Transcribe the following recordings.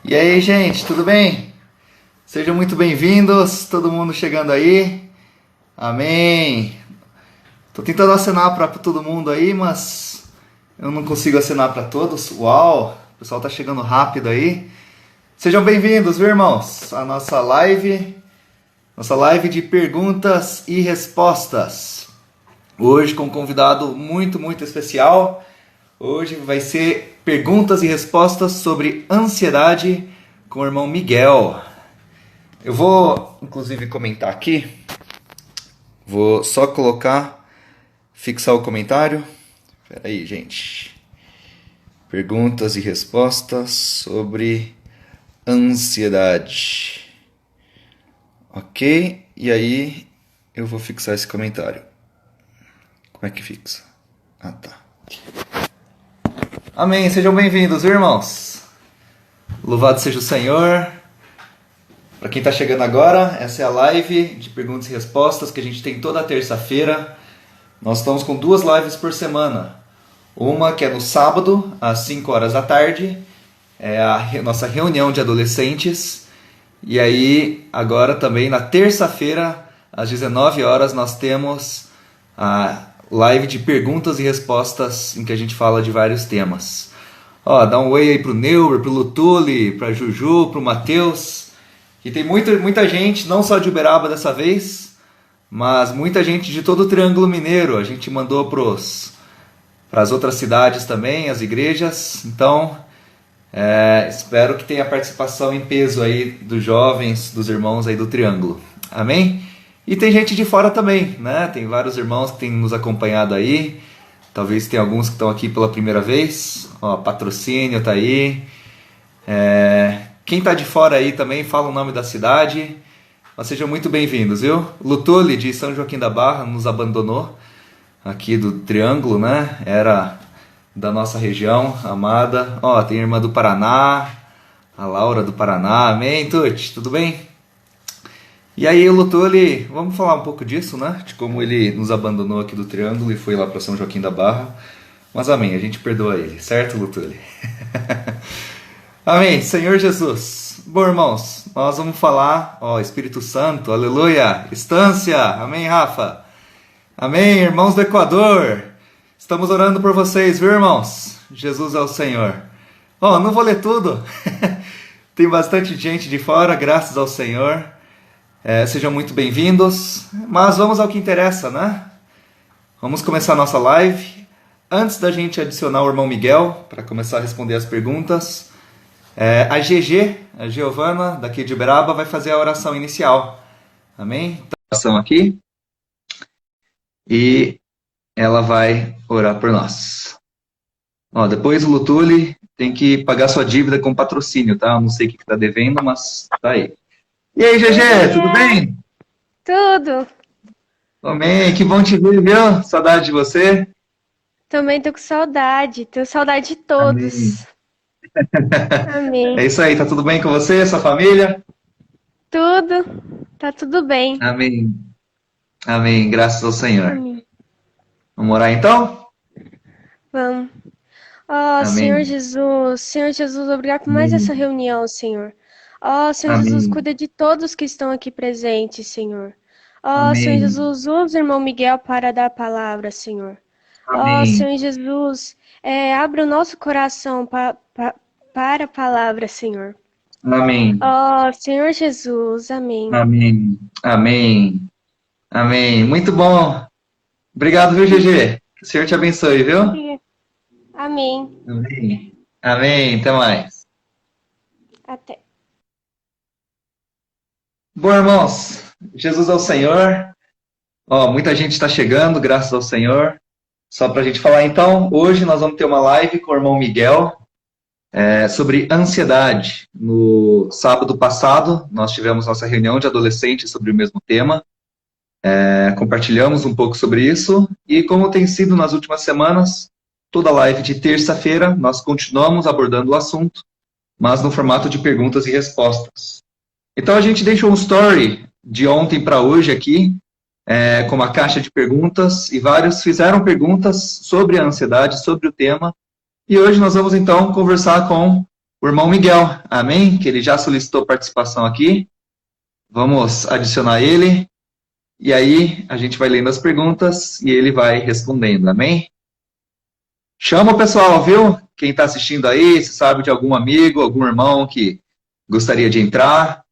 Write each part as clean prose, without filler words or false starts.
E aí, gente, tudo bem? Sejam muito bem-vindos, todo mundo chegando aí. Amém. Tô tentando acenar para todo mundo aí, mas eu não consigo acenar para todos. Uau, o pessoal tá chegando rápido aí. Sejam bem-vindos, viu, irmãos? A nossa live de perguntas e respostas. Hoje com um convidado muito especial. Hoje vai ser perguntas e respostas sobre ansiedade com o irmão Miguel. Eu vou, inclusive, comentar aqui. Vou só fixar o comentário. Espera aí, gente. Perguntas e respostas sobre ansiedade. Ok? E aí, eu vou fixar esse comentário. Como é que fixa? Ah, tá. Amém, sejam bem-vindos, irmãos. Louvado seja o Senhor. Para quem está chegando agora, essa é a live de perguntas e respostas que a gente tem toda terça-feira. Nós estamos com 2 lives por semana. Uma que é no sábado, às 5 horas da tarde. É a nossa reunião de adolescentes. E aí, agora também na terça-feira, às 19 horas, nós temos a live de perguntas e respostas em que a gente fala de vários temas. Ó, dá um oi aí pro Neuber, pro Lutuli, pra Juju, pro Matheus. E tem muita gente, não só de Uberaba dessa vez, mas muita gente de todo o Triângulo Mineiro. A gente mandou para as outras cidades também, as igrejas. Então, espero que tenha participação em peso aí dos jovens, dos irmãos aí do Triângulo. Amém? E tem gente de fora também, né? Tem vários irmãos que têm nos acompanhado aí. Talvez tenha alguns que estão aqui pela primeira vez. Ó, Patrocínio tá aí. Quem tá de fora aí também, fala o nome da cidade. Mas sejam muito bem-vindos, viu? Lutuli, de São Joaquim da Barra, nos abandonou. Aqui do Triângulo, né? Era da nossa região amada. Ó, tem a irmã do Paraná. A Laura do Paraná. Amém, Tuti? Tudo bem? E aí o Lutuli, vamos falar um pouco disso, né? De como ele nos abandonou aqui do Triângulo e foi lá para São Joaquim da Barra. Mas amém, a gente perdoa ele, certo, Lutuli? Amém, Senhor Jesus. Bom, irmãos, nós vamos falar, ó, Espírito Santo, aleluia, estância, amém, Rafa? Amém, irmãos do Equador. Estamos orando por vocês, viu, irmãos? Jesus é o Senhor. Ó, não vou ler tudo. Tem bastante gente de fora, graças ao Senhor. Sejam muito bem-vindos, mas vamos ao que interessa, né? Vamos começar a nossa live. Antes da gente adicionar o irmão Miguel, para começar a responder as perguntas, a GG, a Giovana, daqui de Uberaba, vai fazer a oração inicial. Amém? Então, oração aqui. E ela vai orar por nós. Ó, depois o Lutuli tem que pagar sua dívida com patrocínio, tá? Eu não sei o que está devendo, mas tá aí. E aí, GG, tudo bem? Tudo. Amém, que bom te ver, viu? Saudade de você. Também tô com saudade. Tenho saudade de todos. Amém. É isso aí, tá tudo bem com você, sua família? Tudo. Tá tudo bem. Amém. Amém, graças ao Senhor. Amém. Vamos orar então? Vamos. Ó, Senhor Amém. Jesus, obrigado por mais essa Amém. reunião, Senhor. Ó, Senhor Jesus, Amém. cuida de todos que estão aqui presentes, Senhor. Ó, Senhor Amém. Jesus, usa o irmão Miguel para dar a palavra, Senhor. Ó, Amém. Senhor Jesus, abre o nosso coração para a palavra, Senhor. Amém. Ó, Senhor Jesus, amém. Amém. Amém. Amém. Muito bom. Obrigado, viu, GG? Que o Senhor te abençoe, viu? Amém. Amém. Amém. Até mais. Até. Bom, irmãos, Jesus é o Senhor. Ó, muita gente está chegando, graças ao Senhor. Só para a gente falar então, hoje nós vamos ter uma live com o irmão Miguel sobre ansiedade. No sábado passado, nós tivemos nossa reunião de adolescentes sobre o mesmo tema. Compartilhamos um pouco sobre isso. E como tem sido nas últimas semanas, toda live de terça-feira, nós continuamos abordando o assunto, mas no formato de perguntas e respostas. Então a gente deixou um story de ontem para hoje aqui, com uma caixa de perguntas, e vários fizeram perguntas sobre a ansiedade, sobre o tema, e hoje nós vamos então conversar com o irmão Miguel, amém? Que ele já solicitou participação aqui. Vamos adicionar ele. E aí a gente vai lendo as perguntas e ele vai respondendo, amém? Chama o pessoal, viu? Quem está assistindo aí, se sabe de algum amigo, algum irmão que gostaria de entrar,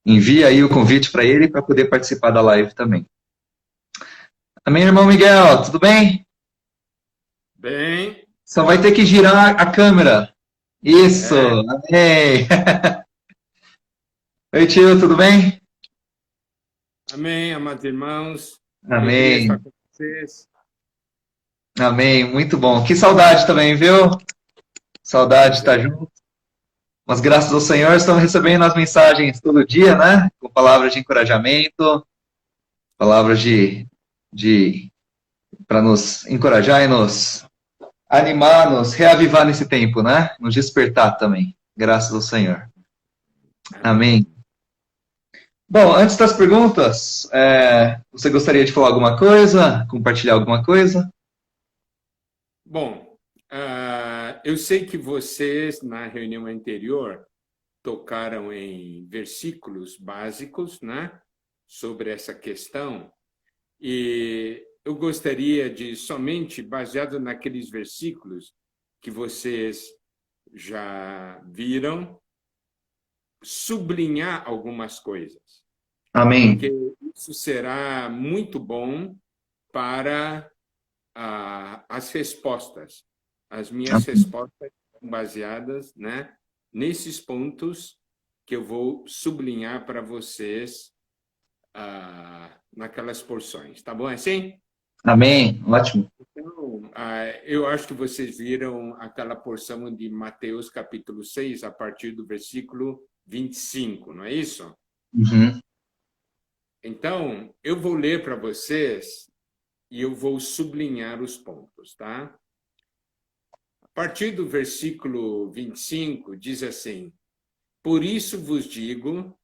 envia aí o convite para ele para poder participar da live também. Amém, irmão Miguel, tudo bem? Bem. Só vai ter que girar a câmera. Isso, amém. Oi, tio, tudo bem? Amém, amados irmãos. Alegria estar Amém, com vocês. amém, muito bom. Que saudade também, viu? Saudade de estar junto. Mas graças ao Senhor estamos recebendo as mensagens todo dia, né? Com palavras de encorajamento, palavras de para nos encorajar e nos animar, nos reavivar nesse tempo, né? Nos despertar também. Graças ao Senhor. Amém. Bom, antes das perguntas, você gostaria de falar alguma coisa? Compartilhar alguma coisa? Bom, eu sei que vocês, na reunião anterior, tocaram em versículos básicos, né, sobre essa questão, e eu gostaria de, somente baseado naqueles versículos que vocês já viram, sublinhar algumas coisas, Amém. porque isso será muito bom para as respostas. As minhas respostas são baseadas, né, nesses pontos que eu vou sublinhar para vocês naquelas porções. Tá bom assim? Amém. Ótimo. Então, eu acho que vocês viram aquela porção de Mateus capítulo 6, a partir do versículo 25, não é isso? Uhum. Então, eu vou ler para vocês e eu vou sublinhar os pontos, tá? A partir do versículo 25, diz assim: Por isso vos digo,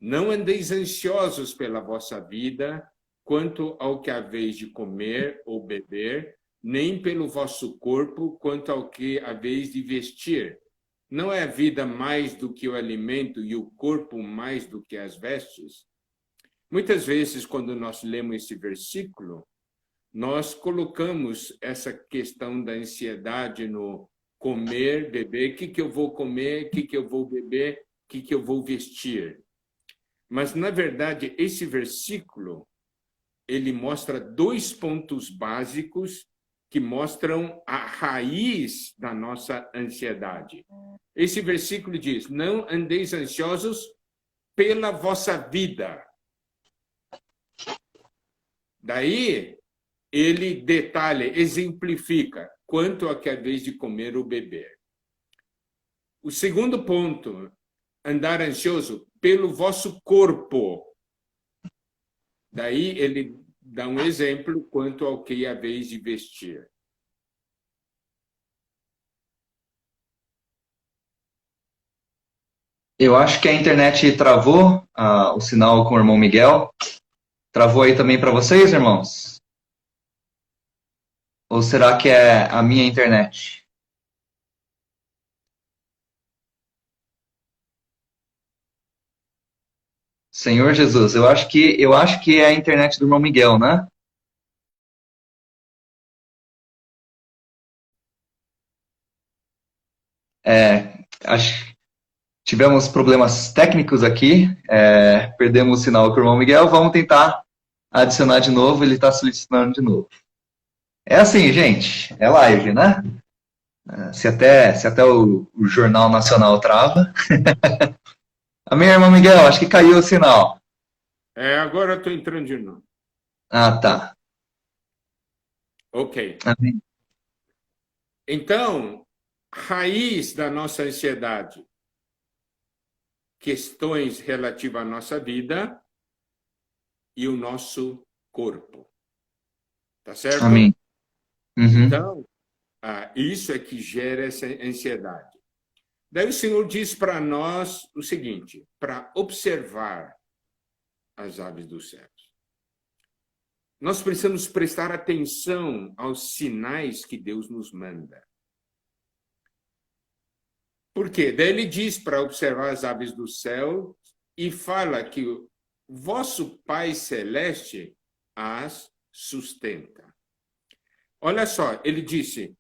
não andeis ansiosos pela vossa vida, quanto ao que haveis de comer ou beber, nem pelo vosso corpo, quanto ao que haveis de vestir. Não é a vida mais do que o alimento e o corpo mais do que as vestes? Muitas vezes, quando nós lemos esse versículo, nós colocamos essa questão da ansiedade no comer, beber, o que eu vou comer, o que eu vou beber, o que eu vou vestir. Mas, na verdade, esse versículo, ele mostra dois pontos básicos que mostram a raiz da nossa ansiedade. Esse versículo diz: não andeis ansiosos pela vossa vida. Daí, ele detalha, exemplifica quanto a que é a vez de comer ou beber. O segundo ponto, andar ansioso pelo vosso corpo. Daí ele dá um exemplo quanto ao que é a vez de vestir. Eu acho que a internet travou o sinal com o irmão Miguel. Travou aí também para vocês, irmãos? Ou será que é a minha internet? Senhor Jesus, eu acho que é a internet do irmão Miguel, né? Tivemos problemas técnicos aqui, perdemos o sinal com o irmão Miguel. Vamos tentar adicionar de novo. Ele está solicitando de novo. É assim, gente, é live, né? Se até o Jornal Nacional trava. Amém, irmão Miguel? Acho que caiu o sinal. Agora eu estou entrando de novo. Ah, tá. Ok. Amém. Então, raiz da nossa ansiedade, questões relativas à nossa vida e o nosso corpo. Tá certo? Amém. Uhum. Então, isso é que gera essa ansiedade. Daí o Senhor diz para nós o seguinte: para observar as aves dos céus, nós precisamos prestar atenção aos sinais que Deus nos manda. Por quê? Daí ele diz para observar as aves do céu e fala que o vosso Pai Celeste as sustenta. Olha só, ele disse,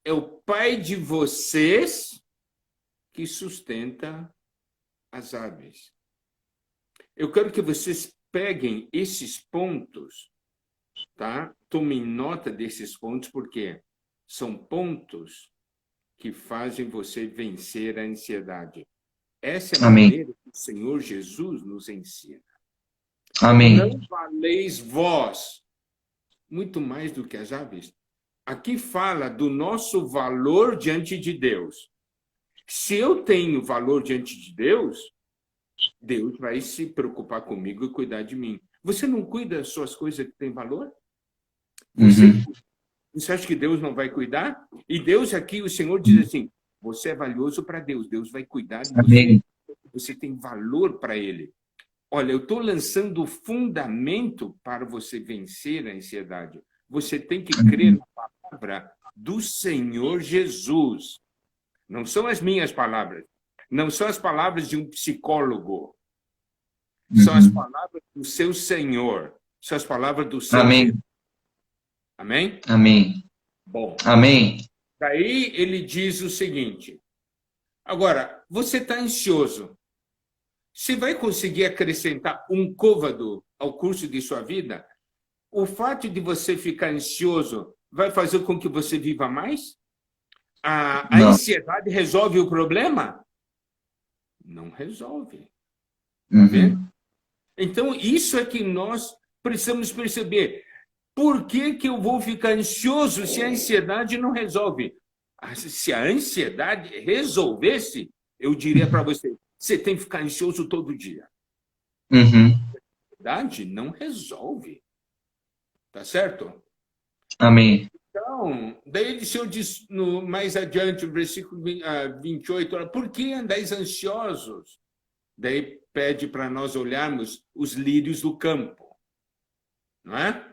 é o Pai de vocês que sustenta as aves. Eu quero que vocês peguem esses pontos, tá? Tomem nota desses pontos, porque são pontos que fazem você vencer a ansiedade. Essa é a Amém. maneira que o Senhor Jesus nos ensina. Amém. Não valeis vós muito mais do que as aves. Aqui fala do nosso valor diante de Deus. Se eu tenho valor diante de Deus, Deus vai se preocupar comigo e cuidar de mim. Você não cuida das suas coisas que têm valor? Você acha que Deus não vai cuidar? E Deus aqui, o Senhor diz assim, você é valioso para Deus, Deus vai cuidar de você. Amém. Você tem valor para Ele. Olha, eu estou lançando o fundamento para você vencer a ansiedade. Você tem que crer na palavra do Senhor Jesus. Não são as minhas palavras. Não são as palavras de um psicólogo. São as palavras do seu Senhor. São as palavras do seu Amém. Jesus. Amém? Amém. Bom, Amém. daí ele diz o seguinte. Agora, você está ansioso. Você vai conseguir acrescentar um côvado ao curso de sua vida? O fato de você ficar ansioso vai fazer com que você viva mais? A Não. ansiedade resolve o problema? Não resolve. Tá vendo? Então, isso é que nós precisamos perceber. Por que que eu vou ficar ansioso se a ansiedade não resolve? Se a ansiedade resolvesse, eu diria para você, você tem que ficar ansioso todo dia. A ansiedade não resolve. Tá certo? Amém. Então, daí o Senhor diz mais adiante, o versículo 28, olha, por que andais ansiosos? Daí pede para nós olharmos os lírios do campo. Não é?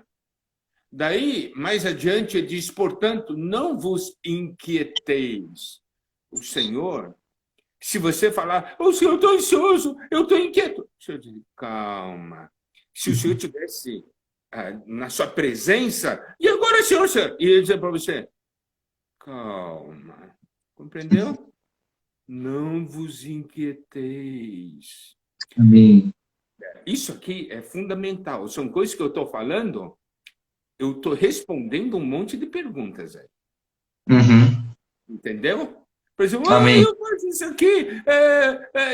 Daí, mais adiante, ele diz, portanto, não vos inquieteis. O Senhor, se você falar, o Senhor, eu estou ansioso, eu estou inquieto. O Senhor diz, calma. Se o Senhor tivesse na sua presença, e agora, Senhor, e ele dizer para você, calma. Compreendeu? Não vos inquieteis. Amém. Isso aqui é fundamental. São coisas que eu estou falando, eu estou respondendo um monte de perguntas aí. Entendeu? Por exemplo, Amém. eu faço isso aqui,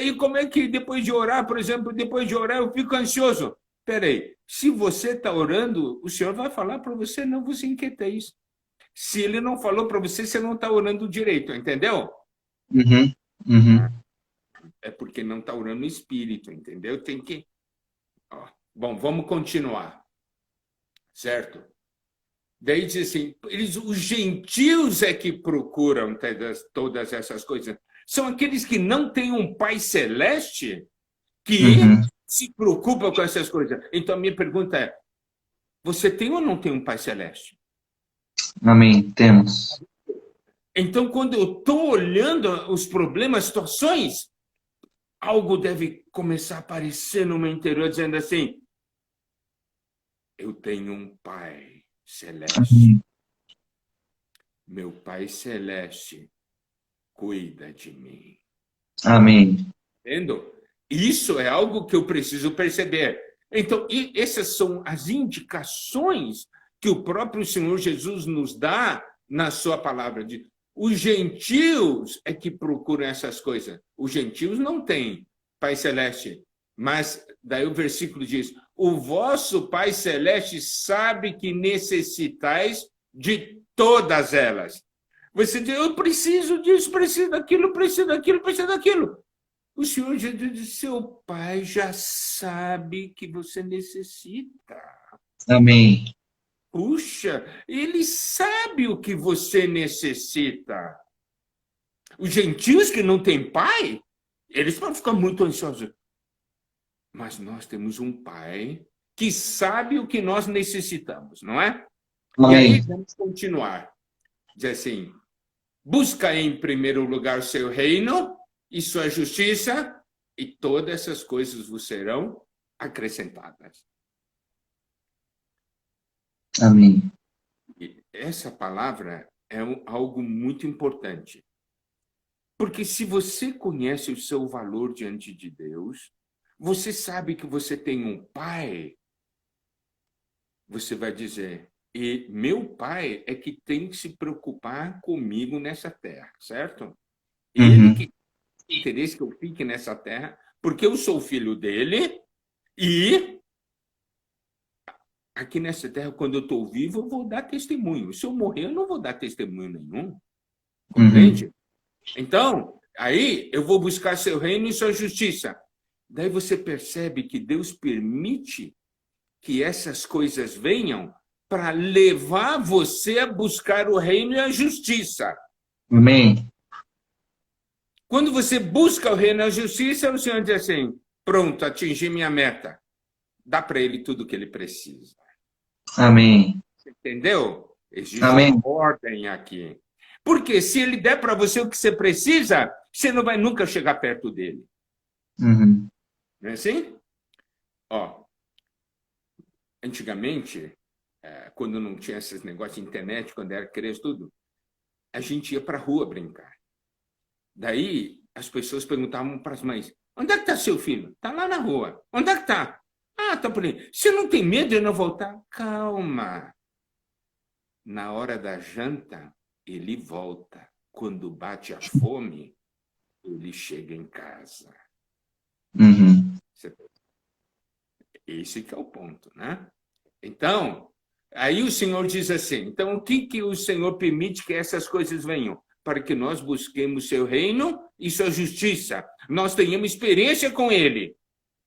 e como é que depois de orar, por exemplo, depois de orar eu fico ansioso? Peraí, se você está orando, o Senhor vai falar para você, não vos inquieteis. Se Ele não falou para você, você não está orando direito, entendeu? É porque não está orando no Espírito, entendeu? Tem que... Ó. Bom, vamos continuar. Certo? Daí diz assim, os gentios é que procuram todas essas coisas. São aqueles que não têm um Pai Celeste que se preocupa com essas coisas. Então, a minha pergunta é, você tem ou não tem um Pai Celeste? Amém. Temos. Então, quando eu estou olhando os problemas, situações, algo deve começar a aparecer no meu interior, dizendo assim, eu tenho um Pai Celeste. Meu Pai Celeste cuida de mim. Amém. Entendendo? Isso é algo que eu preciso perceber. Então, essas são as indicações que o próprio Senhor Jesus nos dá na sua palavra. Os gentios é que procuram essas coisas. Os gentios não têm Pai Celeste. Mas daí o versículo diz, o vosso Pai Celeste sabe que necessitais de todas elas. Você diz, eu preciso disso, preciso daquilo, preciso daquilo, preciso daquilo. O Senhor já diz, seu Pai já sabe que você necessita. Amém. Puxa, Ele sabe o que você necessita. Os gentios que não têm pai, eles vão ficar muito ansiosos. Mas nós temos um Pai que sabe o que nós necessitamos, não é? Amém. E aí, vamos continuar. Diz assim, Busca em primeiro lugar o seu reino e sua justiça, e todas essas coisas vos serão acrescentadas. Amém. E essa palavra é algo muito importante. Porque se você conhece o seu valor diante de Deus, você sabe que você tem um pai, você vai dizer, e meu pai é que tem que se preocupar comigo nessa terra, certo? Ele que tem interesse que eu fique nessa terra, porque eu sou filho dele, e aqui nessa terra, quando eu estou vivo, eu vou dar testemunho. Se eu morrer, eu não vou dar testemunho nenhum. Compreende? Então, aí eu vou buscar seu reino e sua justiça. Daí você percebe que Deus permite que essas coisas venham para levar você a buscar o reino e a justiça. Amém. Quando você busca o reino e a justiça, o Senhor diz assim, pronto, atingi minha meta. Dá para ele tudo o que ele precisa. Amém. Você entendeu? Existe Amém. uma ordem aqui. Porque se ele der para você o que você precisa, você não vai nunca chegar perto dele. Uhum. Não é assim? Ó, antigamente, quando não tinha esses negócios de internet, quando era criança, tudo, a gente ia para a rua brincar. Daí, as pessoas perguntavam para as mães, onde é que está seu filho? Está lá na rua. Onde é que está? Ah, está por aí. Você não tem medo de não voltar? Calma. Na hora da janta, ele volta. Quando bate a fome, ele chega em casa. Uhum. Esse que é o ponto, né? Então, aí o Senhor diz assim, então o que o Senhor permite que essas coisas venham? Para que nós busquemos seu reino e sua justiça. Nós tenhamos experiência com ele.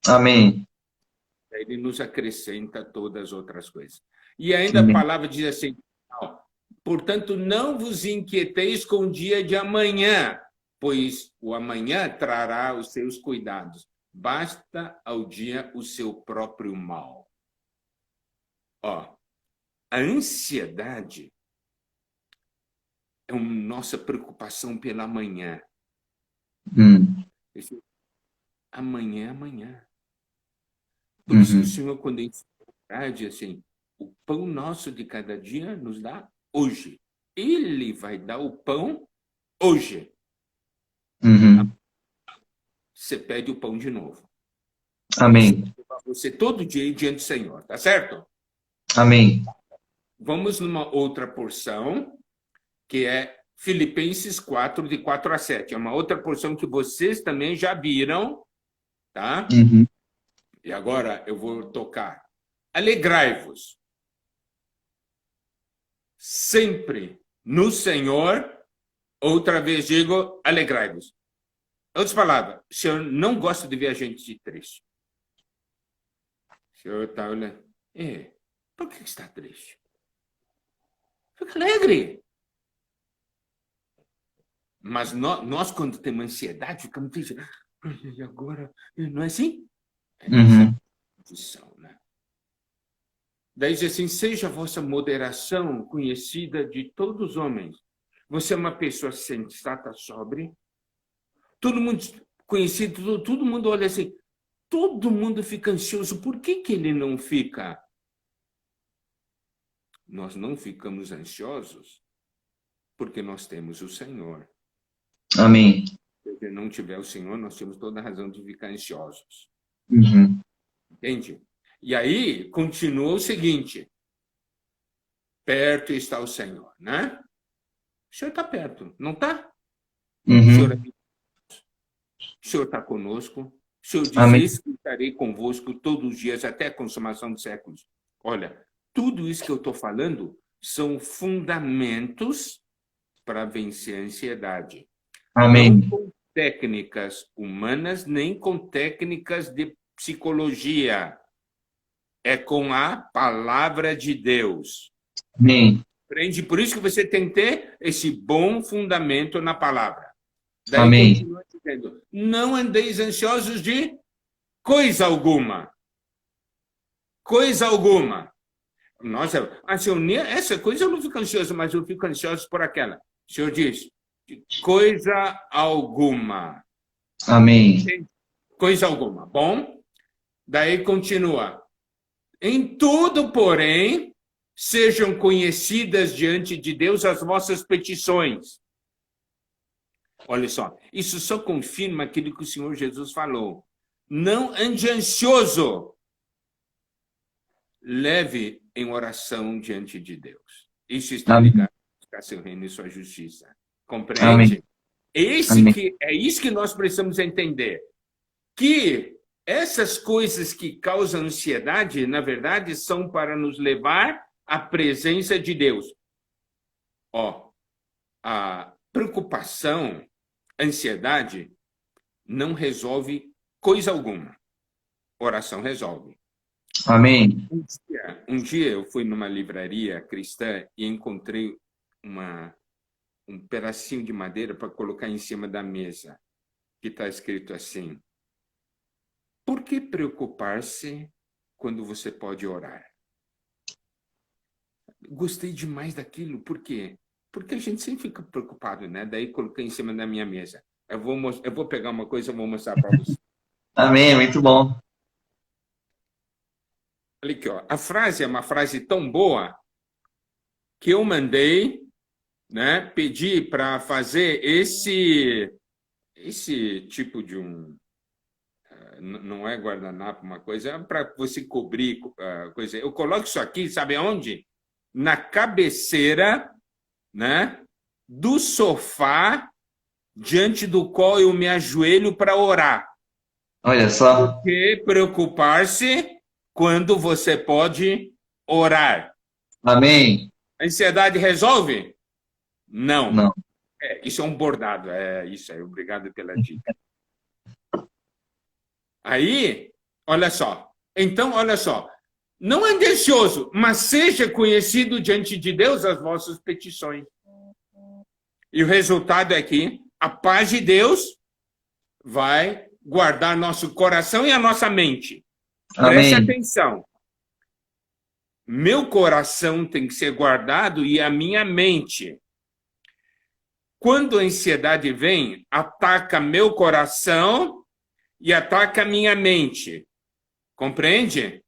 Amém. Ele nos acrescenta todas as outras coisas. E ainda Amém. a palavra diz assim, portanto, não vos inquieteis com o dia de amanhã, pois o amanhã trará os seus cuidados. Basta ao dia o seu próprio mal. Ó, a ansiedade é uma nossa preocupação pela manhã. Amanhã é amanhã. Por isso que o Senhor, quando ele diz assim, o pão nosso de cada dia nos dá hoje. Ele vai dar o pão hoje. Você pede o pão de novo. Amém. Você todo dia diante do Senhor, tá certo? Amém. Vamos numa outra porção, que é Filipenses 4, de 4 a 7. É uma outra porção que vocês também já viram, tá? E agora eu vou tocar. Alegrai-vos sempre no Senhor. Outra vez digo, alegrai-vos. Outras palavras, o Senhor não gosta de ver a gente triste. O Senhor está olhando. Por que está triste? Fica alegre. Mas nós, quando temos ansiedade, ficamos tristes. E agora? Não é assim? É essa posição, né? Daí diz assim, seja a vossa moderação conhecida de todos os homens. Você é uma pessoa sensata, sóbria. Todo mundo conhecido, todo mundo olha assim, todo mundo fica ansioso. Por que ele não fica? Nós não ficamos ansiosos porque nós temos o Senhor. Amém. Se não tiver o Senhor, nós temos toda a razão de ficar ansiosos. Entende? E aí, continua o seguinte. Perto está o Senhor, né? O Senhor está perto, não está? O Senhor está conosco. O Senhor diz que estarei convosco todos os dias, até a consumação dos séculos. Olha, tudo isso que eu estou falando são fundamentos para vencer a ansiedade. Amém. Não com técnicas humanas, nem com técnicas de psicologia. É com a palavra de Deus. Amém. Aprende, por isso que você tem que ter esse bom fundamento na palavra. Daí Amém. continua dizendo, não andeis ansiosos de coisa alguma. Coisa alguma. Nossa, Senhor, essa coisa eu não fico ansioso, mas eu fico ansioso por aquela. O Senhor diz, coisa alguma. Amém. Coisa alguma. Bom, daí continua. Em tudo, porém, sejam conhecidas diante de Deus as vossas petições. Olha só, isso só confirma aquilo que o Senhor Jesus falou. Não ande ansioso. Leve em oração diante de Deus. Isso está ligado a seu reino e sua justiça. Compreende? Amém. É isso que nós precisamos entender. Que essas coisas que causam ansiedade, na verdade, são para nos levar à presença de Deus. Ó, a preocupação, ansiedade, não resolve coisa alguma. Oração resolve. Amém. Um dia eu fui numa livraria cristã e encontrei um pedacinho de madeira para colocar em cima da mesa, que está escrito assim: por que preocupar-se quando você pode orar? Gostei demais daquilo, por quê? Porque a gente sempre fica preocupado, né? Daí coloquei em cima da minha mesa. Eu vou pegar uma coisa e vou mostrar para você. Amém, muito bom. Olha aqui, ó. A frase é uma frase tão boa que eu mandei, né, pedi para fazer esse tipo de não é guardanapo, uma coisa, é para você cobrir coisa. Eu coloco isso aqui, sabe aonde? Na cabeceira, né, do sofá, diante do qual eu me ajoelho para orar. Olha só. Por que preocupar-se quando você pode orar? Amém. A ansiedade resolve? Não. Não. Isso é um bordado. É isso aí. Obrigado pela dica. Aí, olha só. Então, olha só. Não ande ansioso, mas seja conhecido diante de Deus as vossas petições. E o resultado é que a paz de Deus vai guardar nosso coração e a nossa mente. Preste Amém. atenção. Meu coração tem que ser guardado e a minha mente. Quando a ansiedade vem, ataca meu coração e ataca a minha mente. Compreende?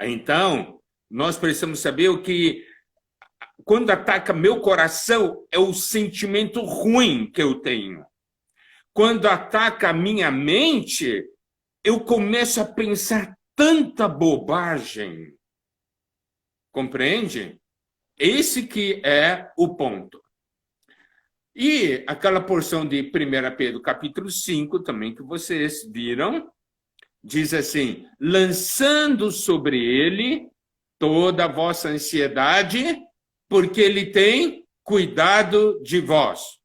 Então, nós precisamos saber o que, quando ataca meu coração, é o sentimento ruim que eu tenho. Quando ataca a minha mente, eu começo a pensar tanta bobagem. Compreende? Esse que é o ponto. E aquela porção de 1 Pedro, capítulo 5, também que vocês viram, diz assim: lançando sobre ele toda a vossa ansiedade, porque ele tem cuidado de vós.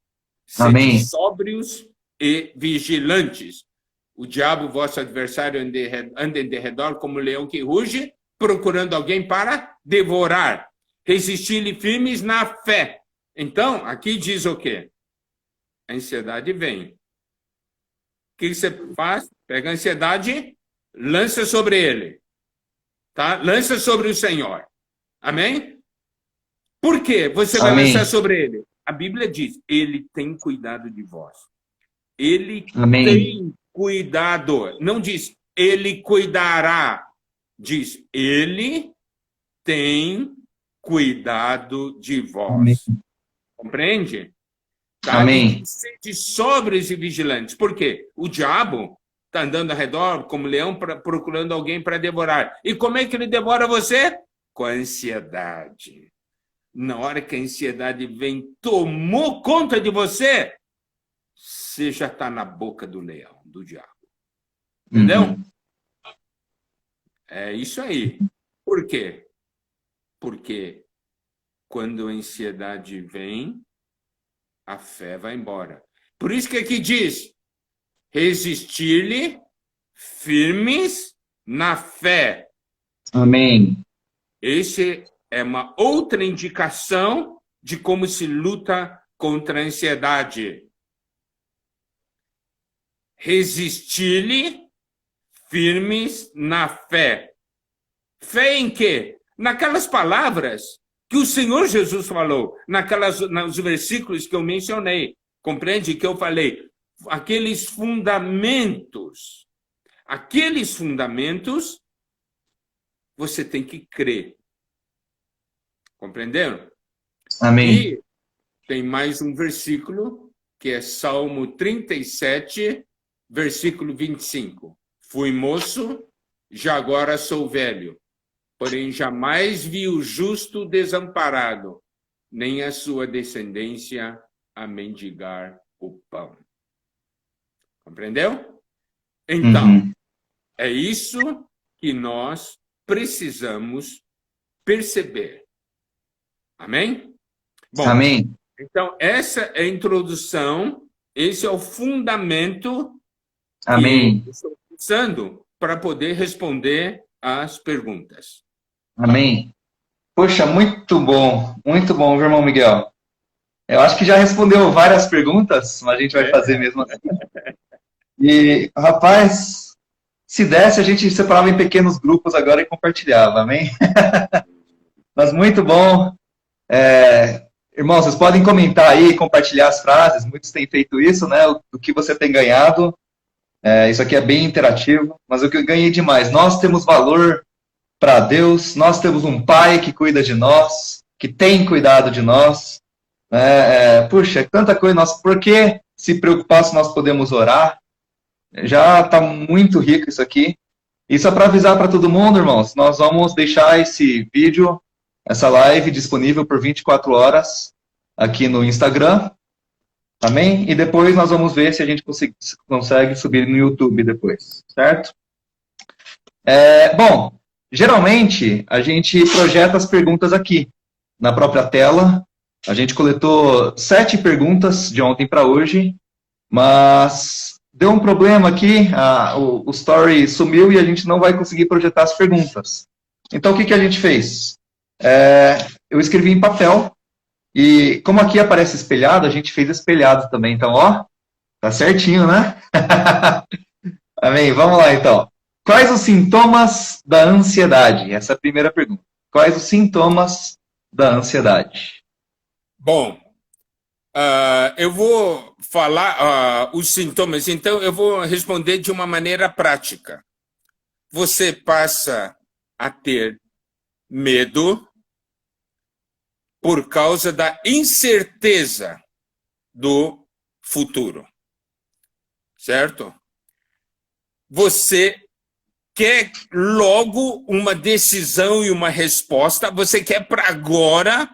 Amém. Sede sóbrios e vigilantes. O diabo, vosso adversário, anda em derredor como um leão que ruge, procurando alguém para devorar. Resistir-lhe firmes na fé. Então, aqui diz o quê? A ansiedade vem. O que você faz? Pega a ansiedade, lança sobre ele. Tá? Lança sobre o Senhor. Amém? Por quê você vai Amém. lançar sobre ele? A Bíblia diz, ele tem cuidado de vós. Ele Amém. tem cuidado. Não diz, ele cuidará. Diz, ele tem cuidado de vós. Amém. Compreende? Tá? Amém. Sede sóbrios e vigilantes. Por quê? O diabo está andando ao redor como leão procurando alguém para devorar. E como é que ele devora você? Com a ansiedade. Na hora que a ansiedade vem, tomou conta de você, você já está na boca do leão, do diabo. Entendeu? Uhum. É isso aí. Por quê? Porque quando a ansiedade vem, a fé vai embora. Por isso que aqui diz, resistir-lhe firmes na fé. Amém. Esse é uma outra indicação de como se luta contra a ansiedade. Resistir-lhe firmes na fé. Fé em quê? Naquelas palavras que o Senhor Jesus falou nos versículos que eu mencionei. Compreende que eu falei? Aqueles fundamentos você tem que crer. Compreenderam? Amém. E tem mais um versículo, que é Salmo 37, versículo 25. Fui moço, já agora sou velho, porém jamais vi o justo desamparado, nem a sua descendência a mendigar o pão. Compreendeu? Então, é isso que nós precisamos perceber. Amém? Bom, Amém. então, essa é a introdução, esse é o fundamento Amém. que eu estou usando para poder responder às perguntas. Amém. Poxa, muito bom, viu, irmão Miguel? Eu acho que já respondeu várias perguntas, mas a gente vai fazer mesmo assim. E, rapaz, se desse, a gente separava em pequenos grupos agora e compartilhava, amém? Mas muito bom. Irmãos, vocês podem comentar aí, compartilhar as frases, muitos têm feito isso, né? O que você tem ganhado. Isso aqui é bem interativo, mas o que eu ganhei demais, nós temos valor para Deus, nós temos um Pai que cuida de nós, que tem cuidado de nós. Puxa, é tanta coisa, por que se preocupar se nós podemos orar? Já está muito rico isso aqui. Isso é para avisar para todo mundo, irmãos, nós vamos deixar esse vídeo, essa live disponível por 24 horas aqui no Instagram. Amém? E depois nós vamos ver se a gente consegue subir no YouTube depois, certo? Bom, geralmente a gente projeta as perguntas aqui, na própria tela. A gente coletou 7 perguntas de ontem para hoje, mas deu um problema aqui, o Story sumiu e a gente não vai conseguir projetar as perguntas. Então o que a gente fez? Eu escrevi em papel, e como aqui aparece espelhado, a gente fez espelhado também. Então, ó, tá certinho, né? Amém? Vamos lá, então. Quais os sintomas da ansiedade? Essa é a primeira pergunta. Quais os sintomas da ansiedade? Bom, eu vou falar os sintomas, então eu vou responder de uma maneira prática. Você passa a ter medo por causa da incerteza do futuro, certo? Você quer logo uma decisão e uma resposta, você quer para agora,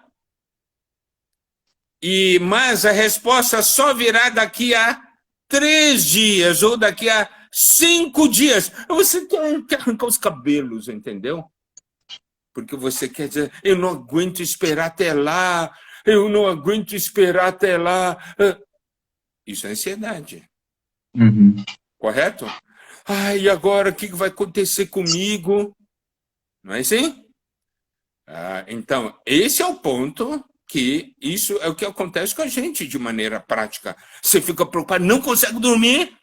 mas a resposta só virá daqui a 3 dias ou daqui a 5 dias. Você quer arrancar os cabelos, entendeu? Porque você quer dizer, eu não aguento esperar até lá, eu não aguento esperar até lá. Isso é ansiedade. Correto? E agora o que vai acontecer comigo? Não é assim? Então, esse é o ponto que isso é o que acontece com a gente de maneira prática. Você fica preocupado, não consegue dormir,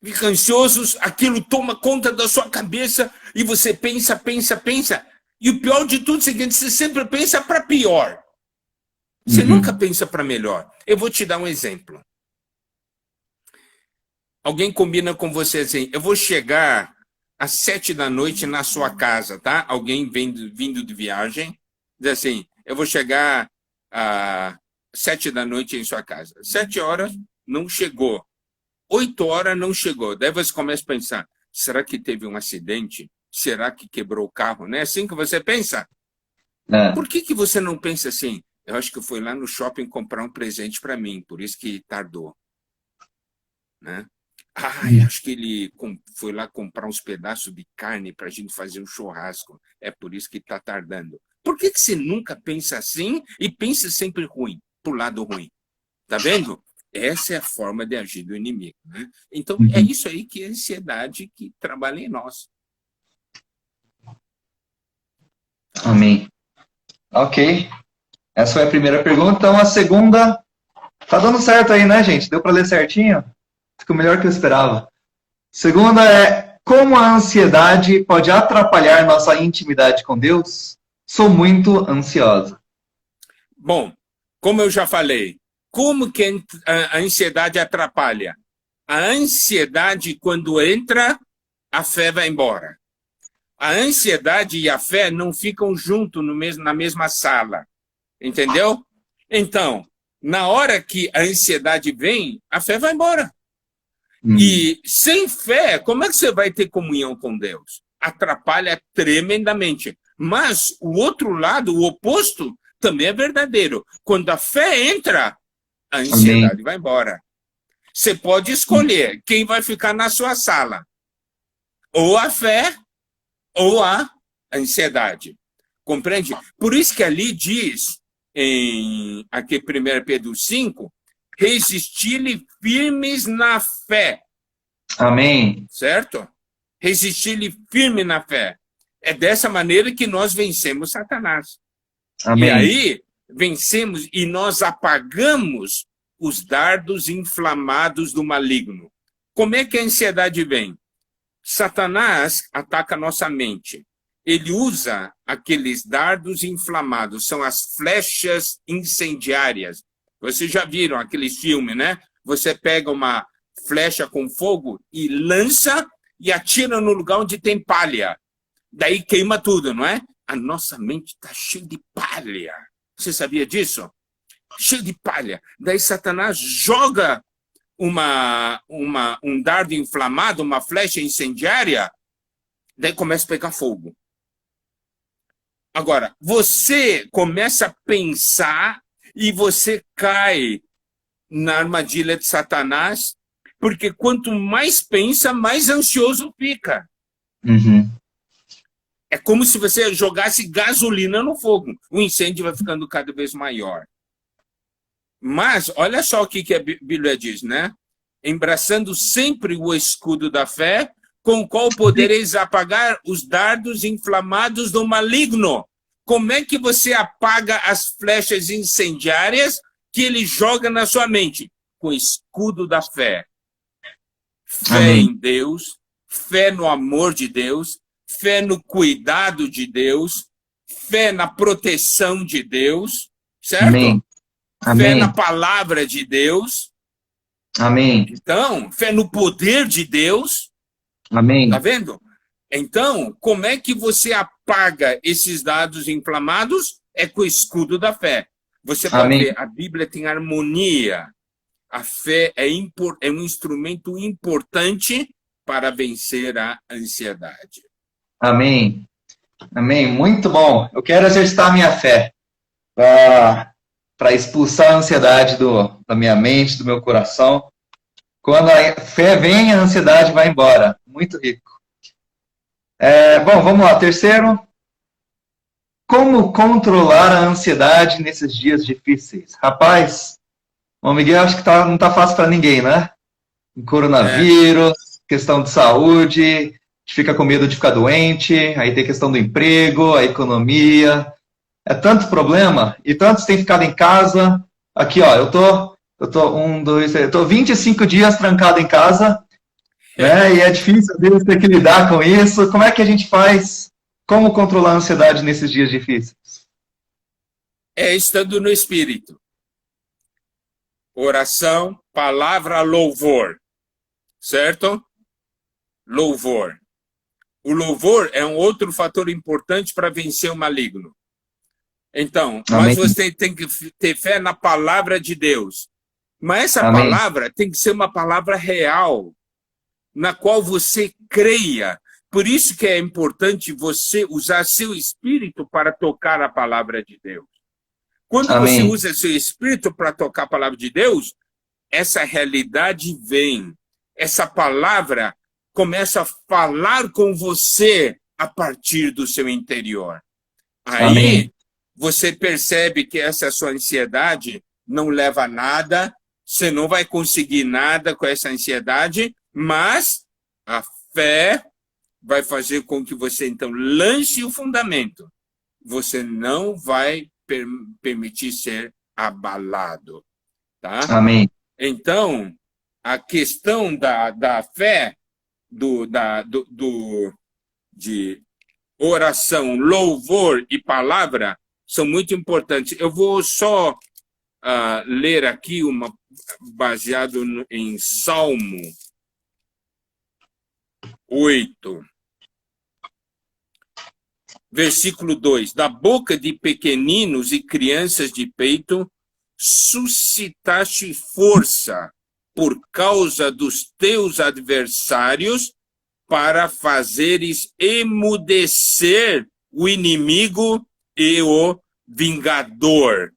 fica ansioso, aquilo toma conta da sua cabeça e você pensa. E o pior de tudo é o seguinte, você sempre pensa para pior. Você nunca pensa para melhor. Eu vou te dar um exemplo. Alguém combina com você assim, eu vou chegar às 7 da noite na sua casa, tá? Alguém vindo de viagem, diz assim, eu vou chegar às 7 da noite em sua casa. 7 horas, não chegou. 8 horas, não chegou. Daí você começa a pensar, será que teve um acidente? Será que quebrou o carro? Não é assim que você pensa? Por que você não pensa assim? Eu acho que foi lá no shopping comprar um presente para mim, por isso que tardou. Né? Acho que ele foi lá comprar uns pedaços de carne para a gente fazer um churrasco. É por isso que está tardando. Por que você nunca pensa assim e pensa sempre ruim, pro lado ruim? Tá vendo? Essa é a forma de agir do inimigo. Né? Então, é isso aí que é a ansiedade que trabalha em nós. Amém. Ok. Essa foi a primeira pergunta. Então, a segunda... Tá dando certo aí, né, gente? Deu para ler certinho? Ficou melhor que eu esperava. Segunda é, como a ansiedade pode atrapalhar nossa intimidade com Deus? Sou muito ansiosa. Bom, como eu já falei, como que a ansiedade atrapalha? A ansiedade, quando entra, a fé vai embora. A ansiedade e a fé não ficam juntos na mesma sala, entendeu? Então, na hora que a ansiedade vem, a fé vai embora. E sem fé, como é que você vai ter comunhão com Deus? Atrapalha tremendamente. Mas o outro lado, o oposto, também é verdadeiro. Quando a fé entra, a ansiedade Amém. vai embora. Você pode escolher quem vai ficar na sua sala. Ou a fé, ou a ansiedade. Compreende? Por isso que ali diz, aqui 1 Pedro 5, resistir-lhe firmes na fé. Amém. Certo? Resistir-lhe firme na fé. É dessa maneira que nós vencemos Satanás. Amém. E aí, vencemos e nós apagamos os dardos inflamados do maligno. Como é que a ansiedade vem? Satanás ataca a nossa mente. Ele usa aqueles dardos inflamados, são as flechas incendiárias. Vocês já viram aqueles filmes, né? Você pega uma flecha com fogo e lança e atira no lugar onde tem palha. Daí queima tudo, não é? A nossa mente está cheia de palha. Você sabia disso? Cheio de palha. Daí Satanás joga um dardo inflamado, uma flecha incendiária, daí começa a pegar fogo. Agora, você começa a pensar e você cai na armadilha de Satanás, porque quanto mais pensa, mais ansioso fica. Uhum. É como se você jogasse gasolina no fogo. O incêndio vai ficando cada vez maior. Mas, olha só o que a Bíblia diz, né? Embraçando sempre o escudo da fé, com o qual podereis apagar os dardos inflamados do maligno. Como é que você apaga as flechas incendiárias que ele joga na sua mente? Com o escudo da fé. Fé Amém. em Deus, fé no amor de Deus, fé no cuidado de Deus, fé na proteção de Deus, certo? Amém. Fé Amém. na palavra de Deus. Amém. Então, fé no poder de Deus. Amém. Tá vendo? Então, como é que você apaga esses dados inflamados? É com o escudo da fé. Você pode Amém. ver, a Bíblia tem harmonia. A fé é um instrumento importante para vencer a ansiedade. Amém. Amém. Muito bom. Eu quero exercitar a minha fé para expulsar a ansiedade da minha mente, do meu coração. Quando a fé vem, a ansiedade vai embora. Muito rico. Bom, vamos lá. Terceiro, como controlar a ansiedade nesses dias difíceis? Rapaz, o Miguel, acho que não tá fácil para ninguém, né? Coronavírus, questão de saúde, a gente fica com medo de ficar doente, aí tem questão do emprego, a economia. É tanto problema, e tantos têm ficado em casa. Aqui, ó, eu tô 25 dias trancado em casa, né? E é difícil, às vezes, ter que lidar com isso. Como é que a gente faz? Como controlar a ansiedade nesses dias difíceis? É estando no Espírito. Oração, palavra, louvor. Certo? Louvor. O louvor é um outro fator importante para vencer o maligno. Então, mas você tem que ter fé na palavra de Deus. Mas essa palavra tem que ser uma palavra real, na qual você creia. Por isso que é importante você usar seu espírito para tocar a palavra de Deus. Quando você usa seu espírito para tocar a palavra de Deus, essa realidade vem. Essa palavra começa a falar com você a partir do seu interior. Aí você percebe que essa sua ansiedade não leva a nada, você não vai conseguir nada com essa ansiedade, mas a fé vai fazer com que você, então, lance o fundamento. Você não vai permitir ser abalado. Tá? Amém. Então, a questão da fé, de oração, louvor e palavra são muito importantes. Eu vou só ler aqui baseado em Salmo 8, versículo 2. Da boca de pequeninos e crianças de peito, suscitaste força por causa dos teus adversários, para fazeres emudecer o inimigo e o vingador.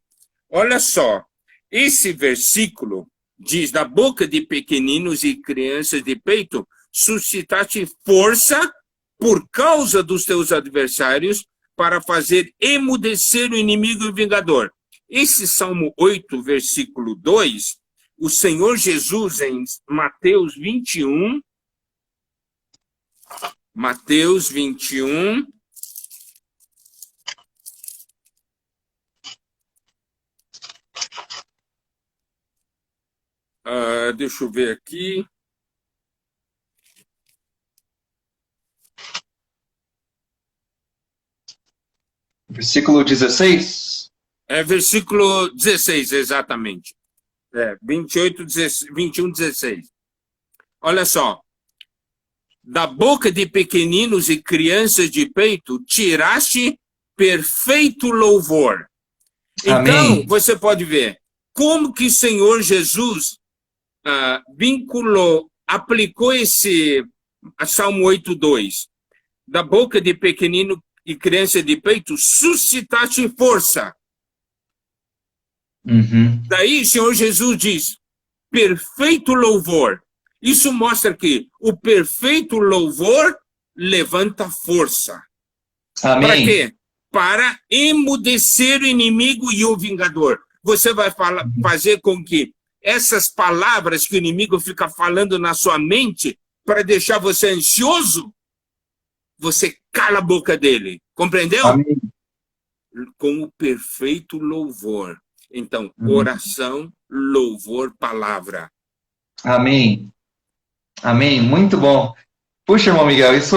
Olha só, esse versículo diz: da boca de pequeninos e crianças de peito, suscitaste força por causa dos teus adversários, para fazer emudecer o inimigo e o vingador. Esse Salmo 8, versículo 2, o Senhor Jesus, em Mateus 21, deixa eu ver aqui. Versículo 16. Versículo 16, exatamente. 21, 16. Olha só. Da boca de pequeninos e crianças de peito, tiraste perfeito louvor. Então, Amém. você pode ver como que o Senhor Jesus aplicou esse Salmo 8:2. Da boca de pequenino e criança de peito, suscitaste força. Daí o Senhor Jesus diz, perfeito louvor. Isso mostra que o perfeito louvor levanta força. Amém. Para quê? Para emudecer o inimigo e o vingador. Você vai fazer com que essas palavras que o inimigo fica falando na sua mente para deixar você ansioso, você cala a boca dele. Compreendeu? Amém. Com o perfeito louvor. Então, oração, louvor, palavra. Amém. Amém. Muito bom. Puxa, irmão Miguel, isso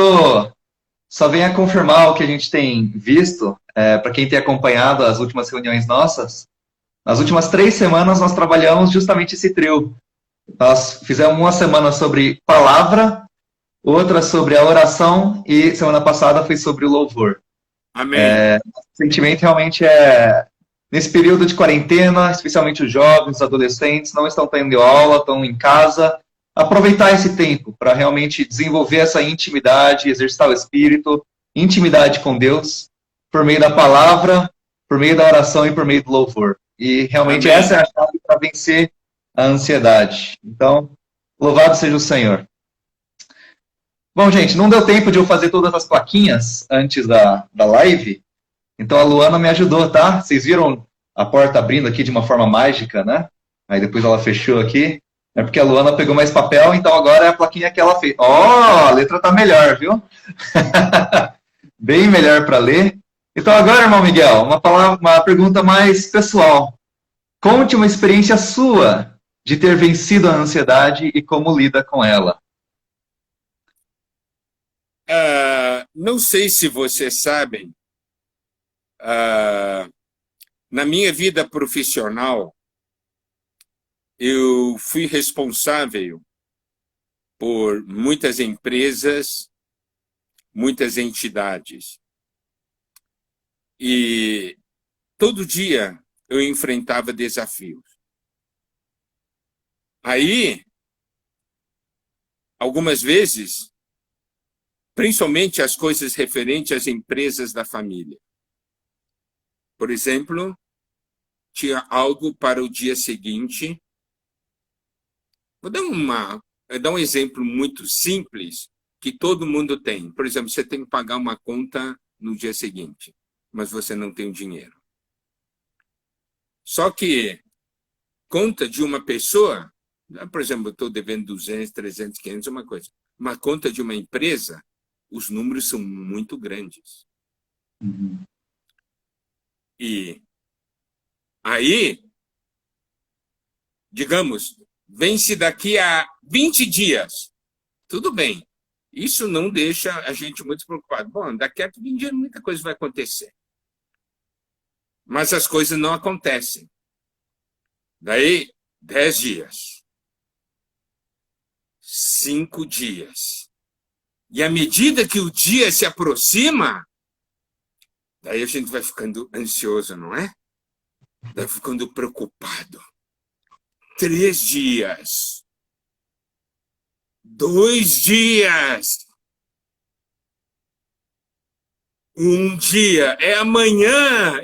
só vem a confirmar o que a gente tem visto. Para quem tem acompanhado as últimas reuniões nossas, nas últimas 3 semanas nós trabalhamos justamente esse trio. Nós fizemos uma semana sobre palavra, outra sobre a oração e semana passada foi sobre o louvor. Amém. O sentimento realmente nesse período de quarentena, especialmente os jovens, os adolescentes, não estão tendo aula, estão em casa, aproveitar esse tempo para realmente desenvolver essa intimidade, exercitar o espírito, intimidade com Deus, por meio da palavra, por meio da oração e por meio do louvor. E realmente Amém. essa é a chave para vencer a ansiedade. Então, louvado seja o Senhor. Bom, gente, não deu tempo de eu fazer todas as plaquinhas antes da live, então a Luana me ajudou, tá? Vocês viram a porta abrindo aqui de uma forma mágica, né? Aí depois ela fechou aqui. É porque a Luana pegou mais papel, então agora é a plaquinha que ela fez. Ó, a letra tá melhor, viu? Bem melhor para ler. Então agora, irmão Miguel, uma pergunta mais pessoal. Conte uma experiência sua de ter vencido a ansiedade e como lida com ela. Não sei se vocês sabem, na minha vida profissional, eu fui responsável por muitas empresas, muitas entidades. E todo dia eu enfrentava desafios. Aí, algumas vezes, principalmente as coisas referentes às empresas da família. Por exemplo, tinha algo para o dia seguinte. Vou dar um exemplo muito simples que todo mundo tem. Por exemplo, você tem que pagar uma conta no dia seguinte, mas você não tem o dinheiro. Só que conta de uma pessoa, por exemplo, eu estou devendo 200, 300, 500, uma coisa. Uma conta de uma empresa, os números são muito grandes. E aí, digamos, vence daqui a 20 dias. Tudo bem. Isso não deixa a gente muito preocupado. Bom, daqui a 20 dias muita coisa vai acontecer. Mas as coisas não acontecem. Daí, 10 dias. 5 dias. E à medida que o dia se aproxima, daí a gente vai ficando ansioso, não é? Vai ficando preocupado. 3 dias. 2 dias. 1 dia. É amanhã.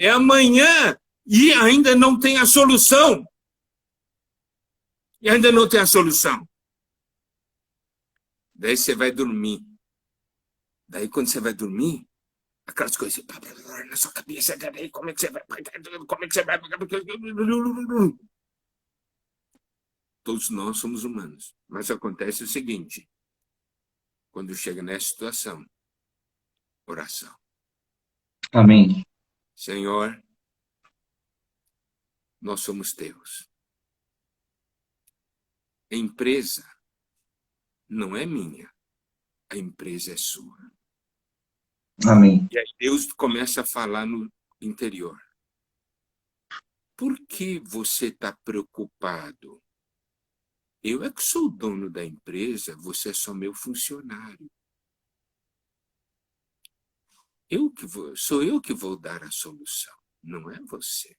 E ainda não tem a solução. Daí você vai dormir. Daí quando você vai dormir, aquelas coisas na sua cabeça, como é que você vai? Todos nós somos humanos. Mas acontece o seguinte, quando chega nessa situação, oração. Amém. Senhor, nós somos teus. A empresa não é minha, a empresa é sua. Amém. E aí Deus começa a falar no interior. Por que você está preocupado? Eu é que sou o dono da empresa, você é só meu funcionário. Sou eu que vou dar a solução, não é você.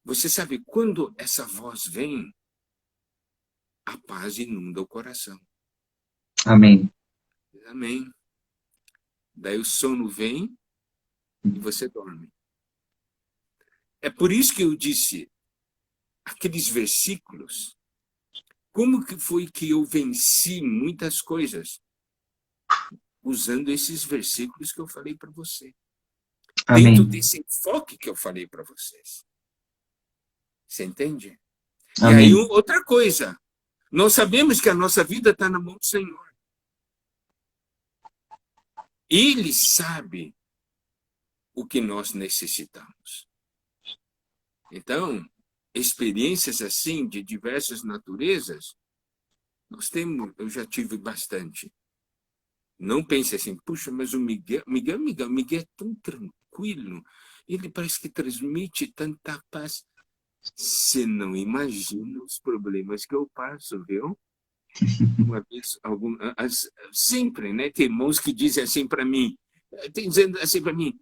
Você sabe, quando essa voz vem, a paz inunda o coração. Amém. Amém. Daí o sono vem e você dorme. É por isso que eu disse, aqueles versículos, como que foi que eu venci muitas coisas? Usando esses versículos que eu falei para você. Amém. Dentro desse enfoque que eu falei para vocês. Você entende? Amém. E aí, outra coisa. Nós sabemos que a nossa vida está na mão do Senhor. Ele sabe o que nós necessitamos. Então, experiências assim, de diversas naturezas, eu já tive bastante. Não pense assim, puxa, mas o Miguel é tão tranquilo, ele parece que transmite tanta paz. Você não imagina os problemas que eu passo, viu? Uma vez, sempre, né? Tem irmãos que dizem assim para mim, dizendo assim para mim,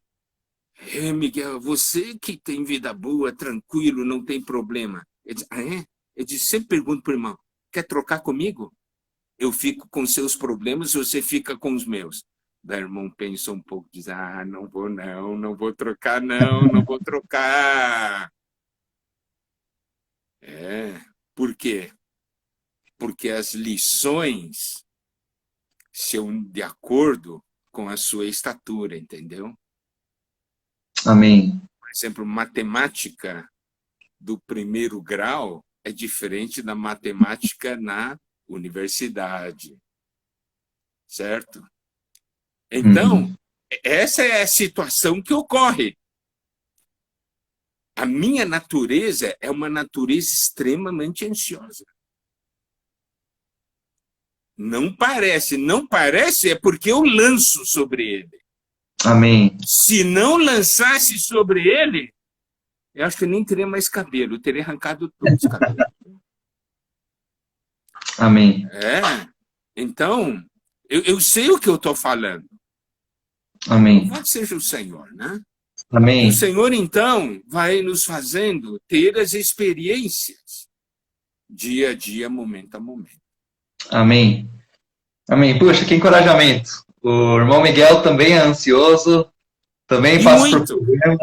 Miguel, você que tem vida boa, tranquilo, não tem problema. Eu disse, é? Eu disse, sempre pergunto para o irmão, quer trocar comigo? Eu fico com seus problemas, você fica com os meus. Daí o irmão pensa um pouco, diz, não vou trocar, não vou trocar. Por quê? Porque as lições são de acordo com a sua estatura, entendeu? Amém. Por exemplo, matemática do 1º grau é diferente da matemática na universidade, certo? Então, essa é a situação que ocorre. A minha natureza é uma natureza extremamente ansiosa. Não parece é porque eu lanço sobre ele. Amém. Se não lançasse sobre ele, eu acho que eu nem teria mais cabelo, eu teria arrancado todos os cabelos. Amém. Então, eu sei o que eu estou falando. Amém. Louvado seja o Senhor, né? Amém. E o Senhor, então, vai nos fazendo ter as experiências dia a dia, momento a momento. Amém. Amém. Puxa, que encorajamento. O irmão Miguel também é ansioso, também passa por problemas.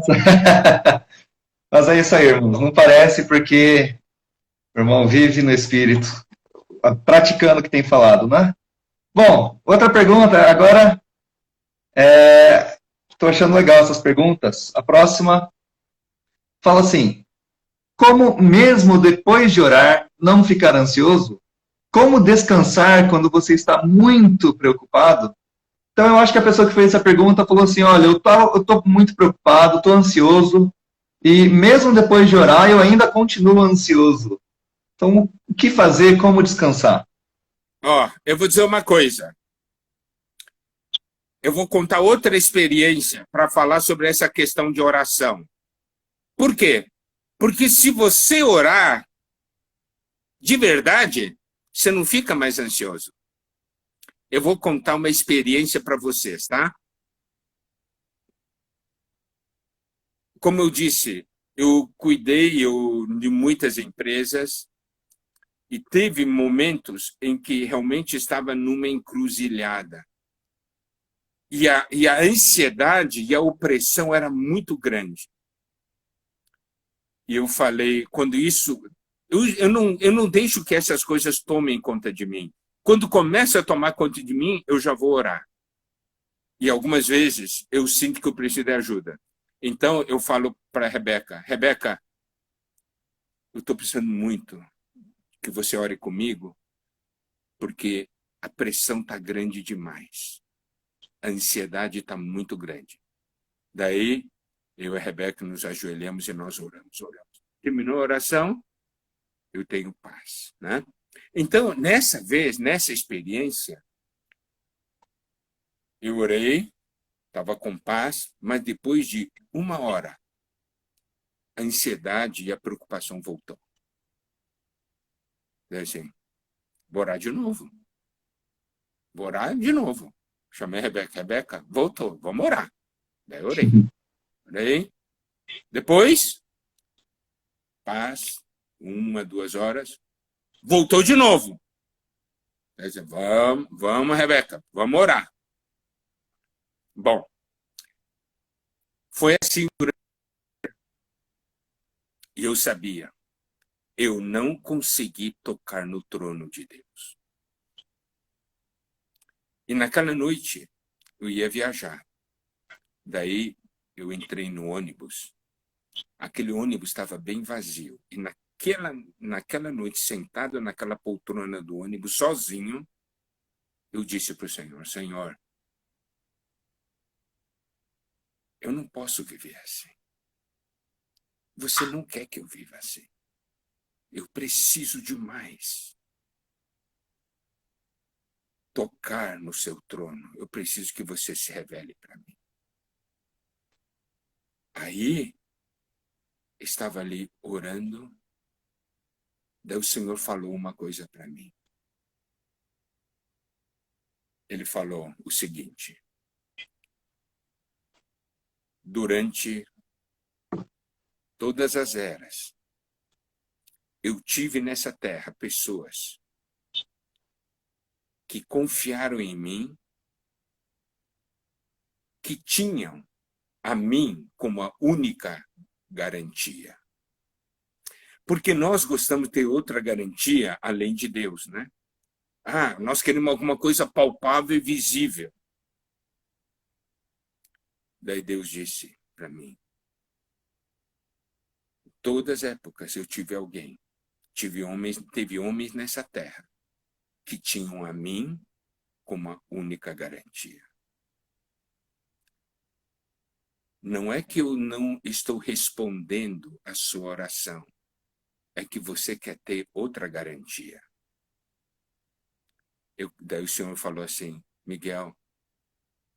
Mas é isso aí, irmãos. Não parece porque o irmão vive no Espírito, praticando o que tem falado, né? Bom, outra pergunta. Agora, estou achando legal essas perguntas. A próxima fala assim, como mesmo depois de orar, não ficar ansioso? Como descansar quando você está muito preocupado? Então, eu acho que a pessoa que fez essa pergunta falou assim, olha, eu estou muito preocupado, estou ansioso, e mesmo depois de orar, eu ainda continuo ansioso. Então, o que fazer? Como descansar? Eu vou dizer uma coisa. eu vou contar outra experiência para falar sobre essa questão de oração. Por quê? Porque se você orar de verdade, você não fica mais ansioso. Eu vou contar uma experiência para vocês, tá? Como eu disse, eu cuidei de muitas empresas e teve momentos em que realmente estava numa encruzilhada. E a ansiedade e a opressão era muito grande. E eu falei, quando isso... Eu não deixo que essas coisas tomem conta de mim. Quando começa a tomar conta de mim, eu já vou orar. E algumas vezes eu sinto que eu preciso de ajuda. Então eu falo para a Rebeca, Rebeca, eu estou precisando muito que você ore comigo, porque a pressão está grande demais. A ansiedade está muito grande. Daí, eu e a Rebeca nos ajoelhamos e nós oramos. Terminou a oração, eu tenho paz, né? Então, nessa vez, nessa experiência, eu orei, estava com paz, mas depois de 1 hora, a ansiedade e a preocupação voltou. Daí assim, vou orar de novo. Vou orar de novo. Chamei a Rebeca. Rebeca, voltou, vamos orar. Daí eu orei. Orei. Depois, paz, 1, 2 horas, voltou de novo. Daí assim, vamos, Rebeca, vamos orar. Bom, foi assim e eu sabia, eu não consegui tocar no trono de Deus. E naquela noite, eu ia viajar. Daí, eu entrei no ônibus. Aquele ônibus estava bem vazio. E naquela noite, sentado naquela poltrona do ônibus, sozinho, eu disse para o Senhor, Senhor, eu não posso viver assim. Você não quer que eu viva assim. Eu preciso demais tocar no seu trono. Eu preciso que você se revele para mim. Aí, estava ali orando, daí o Senhor falou uma coisa para mim. Ele falou o seguinte, durante todas as eras, eu tive nessa terra pessoas que confiaram em mim, que tinham a mim como a única garantia. Porque nós gostamos de ter outra garantia além de Deus, né? Nós queremos alguma coisa palpável e visível. Daí Deus disse para mim, todas as épocas eu tive alguém, teve homens nessa terra que tinham a mim como a única garantia. Não é que eu não estou respondendo a sua oração, é que você quer ter outra garantia. Daí o Senhor falou assim, Miguel,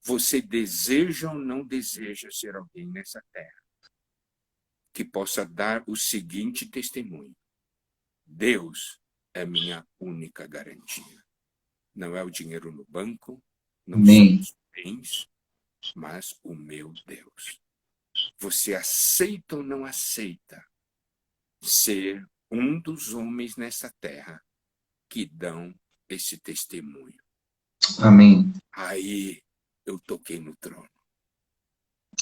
você deseja ou não deseja ser alguém nessa terra que possa dar o seguinte testemunho? Deus é minha única garantia. Não é o dinheiro no banco, não são os bens, mas o meu Deus. Você aceita ou não aceita ser um dos homens nessa terra que dão esse testemunho? Amém. Aí eu toquei no trono.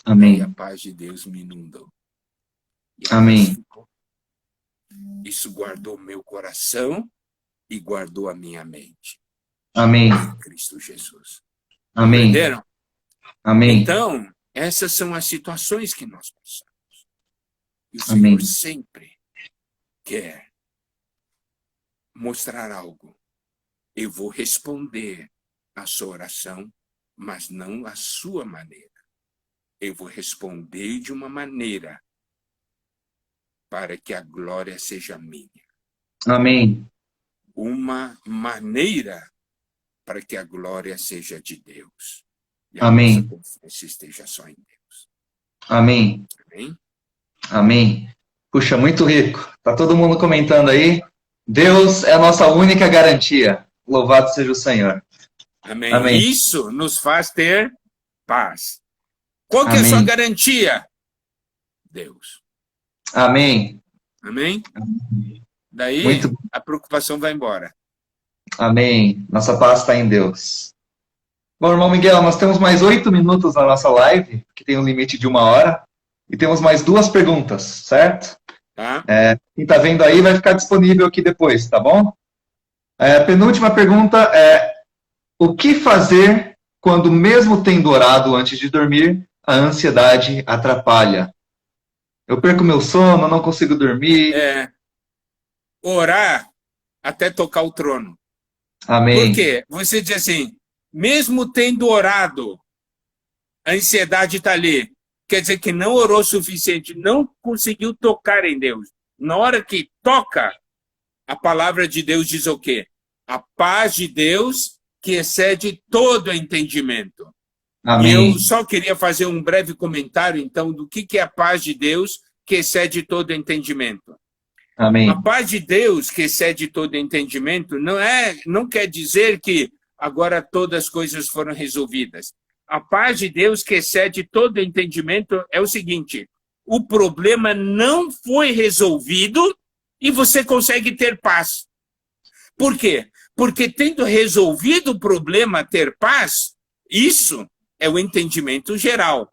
Amém. Aí a paz de Deus me inundou. Amém. Isso guardou meu coração e guardou a minha mente. Amém. Em Cristo Jesus. Amém. Entenderam? Amém. Então, essas são as situações que nós passamos. E o Amém. Senhor sempre quer mostrar algo. Eu vou responder a sua oração, mas não a sua maneira. Eu vou responder de uma maneira para que a glória seja minha. Amém. Uma maneira para que a glória seja de Deus. E a Amém. nossa confiança esteja só em Deus. Amém. Amém? Amém. Puxa, muito rico. Tá todo mundo comentando aí. Deus é a nossa única garantia. Louvado seja o Senhor. Amém. Amém. Isso nos faz ter paz. Qual que é a sua Amém. garantia? Deus. Amém. Amém? Daí Muito a preocupação vai embora. Amém. Nossa paz está em Deus. Bom, irmão Miguel, nós temos mais 8 minutos na nossa live, que tem um limite de 1 hora, e temos mais 2 perguntas, certo? Tá? Quem está vendo aí vai ficar disponível aqui depois, tá bom? Penúltima pergunta é: o que fazer quando, mesmo tendo orado antes de dormir, a ansiedade atrapalha? Eu perco meu sono, não consigo dormir. Orar até tocar o trono. Amém. Por quê? Você diz assim, mesmo tendo orado, a ansiedade está ali. Quer dizer que não orou o suficiente, não conseguiu tocar em Deus. Na hora que toca, a palavra de Deus diz o quê? A paz de Deus que excede todo entendimento. Amém. E eu só queria fazer um breve comentário, então, do que é a paz de Deus que excede todo entendimento. Amém. A paz de Deus que excede todo entendimento não quer dizer que agora todas as coisas foram resolvidas. A paz de Deus que excede todo entendimento é o seguinte: o problema não foi resolvido e você consegue ter paz. Por quê? Porque tendo resolvido o problema, ter paz, isso é o entendimento geral.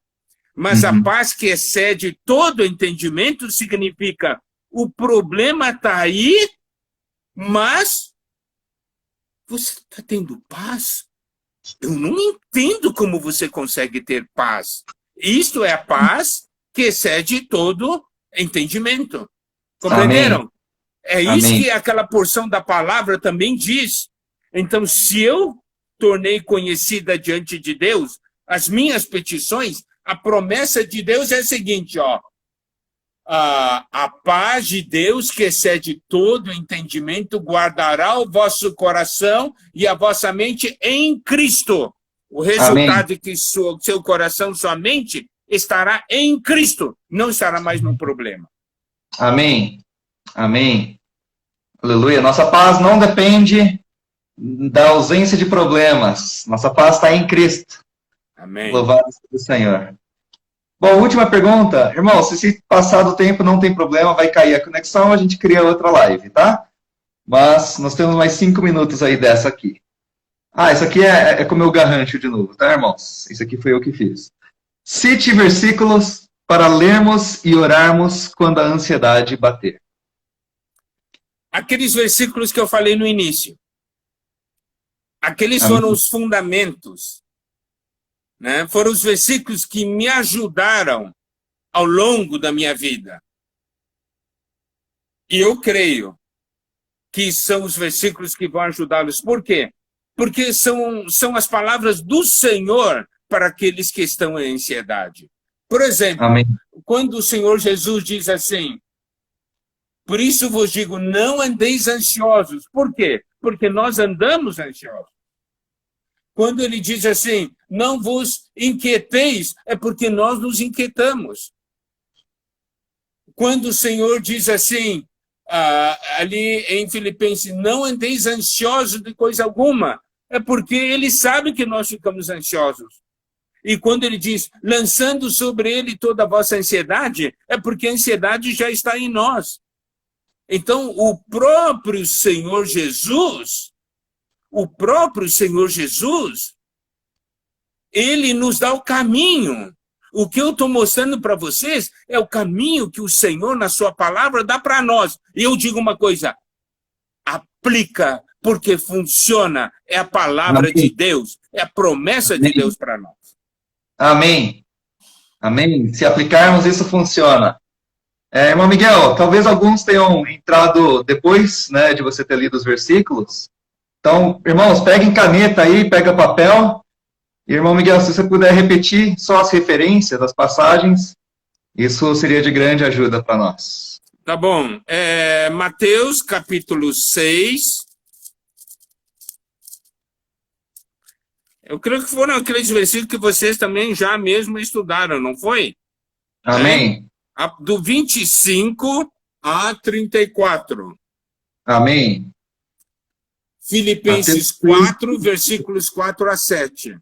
Mas a paz que excede todo entendimento significa: o problema está aí, mas você está tendo paz? Eu não entendo como você consegue ter paz. Isto é a paz que excede todo entendimento. Compreenderam? Amém. É isso Amém. que aquela porção da palavra também diz. Então, se eu tornei conhecida diante de Deus as minhas petições, a promessa de Deus é a seguinte, ó. A paz de Deus, que excede todo entendimento, guardará o vosso coração e a vossa mente em Cristo. O resultado é que seu coração, sua mente, estará em Cristo, não estará mais no problema. Amém. Amém. Aleluia. Nossa paz não depende da ausência de problemas. Nossa paz está em Cristo. Amém. Louvado seja o Senhor. Bom, última pergunta. Irmão, se passar do tempo não tem problema, vai cair a conexão, a gente cria outra live, tá? Mas nós temos mais 5 minutos aí dessa aqui. Isso aqui é com o meu garrancho de novo, tá, irmãos? Isso aqui foi eu que fiz. Cite versículos para lermos e orarmos quando a ansiedade bater. Aqueles versículos que eu falei no início. Aqueles foram os fundamentos. Né? Foram os versículos que me ajudaram ao longo da minha vida. E eu creio que são os versículos que vão ajudá-los. Por quê? Porque são as palavras do Senhor para aqueles que estão em ansiedade. Por exemplo, Amém. quando o Senhor Jesus diz assim: por isso vos digo, não andeis ansiosos. Por quê? Porque nós andamos ansiosos. Quando ele diz assim, não vos inquieteis, é porque nós nos inquietamos. Quando o Senhor diz assim, ali em Filipenses, não andeis ansiosos de coisa alguma, é porque ele sabe que nós ficamos ansiosos. E quando ele diz, lançando sobre ele toda a vossa ansiedade, é porque a ansiedade já está em nós. Então, o próprio Senhor Jesus, ele nos dá o caminho. O que eu estou mostrando para vocês é o caminho que o Senhor, na sua palavra, dá para nós. E eu digo uma coisa, aplica, porque funciona. É a palavra de Deus, é a promessa de Deus para nós. Amém. Amém. Se aplicarmos, isso funciona. Irmão Miguel, talvez alguns tenham entrado depois, né, de você ter lido os versículos. Então, irmãos, peguem caneta aí, pega papel. Irmão Miguel, se você puder repetir só as referências das passagens, isso seria de grande ajuda para nós. Tá bom. Mateus, capítulo 6. Eu creio que foram aqueles versículos que vocês também já mesmo estudaram, não foi? Amém. Do 25 a 34. Amém. Filipenses 4, versículos 4 a 7.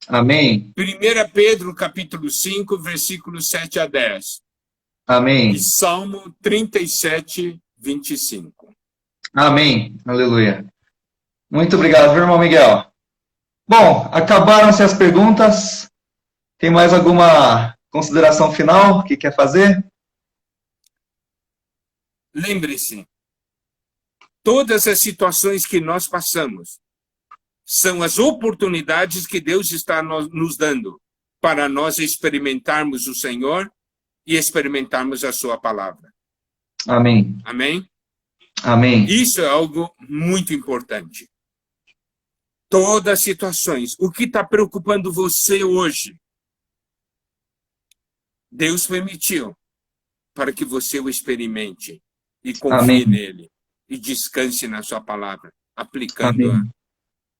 Amém. 1 Pedro, capítulo 5, versículos 7 a 10. Amém. E Salmo 37, 25. Amém. Aleluia. Muito obrigado, viu, irmão Miguel? Bom, acabaram-se as perguntas. Tem mais alguma consideração final que quer fazer? Lembre-se, todas as situações que nós passamos são as oportunidades que Deus está nos dando para nós experimentarmos o Senhor e experimentarmos a sua palavra. Amém. Amém? Amém. Isso é algo muito importante. Todas as situações, o que está preocupando você hoje, Deus permitiu para que você o experimente e confie nele e descanse na sua palavra, aplicando-a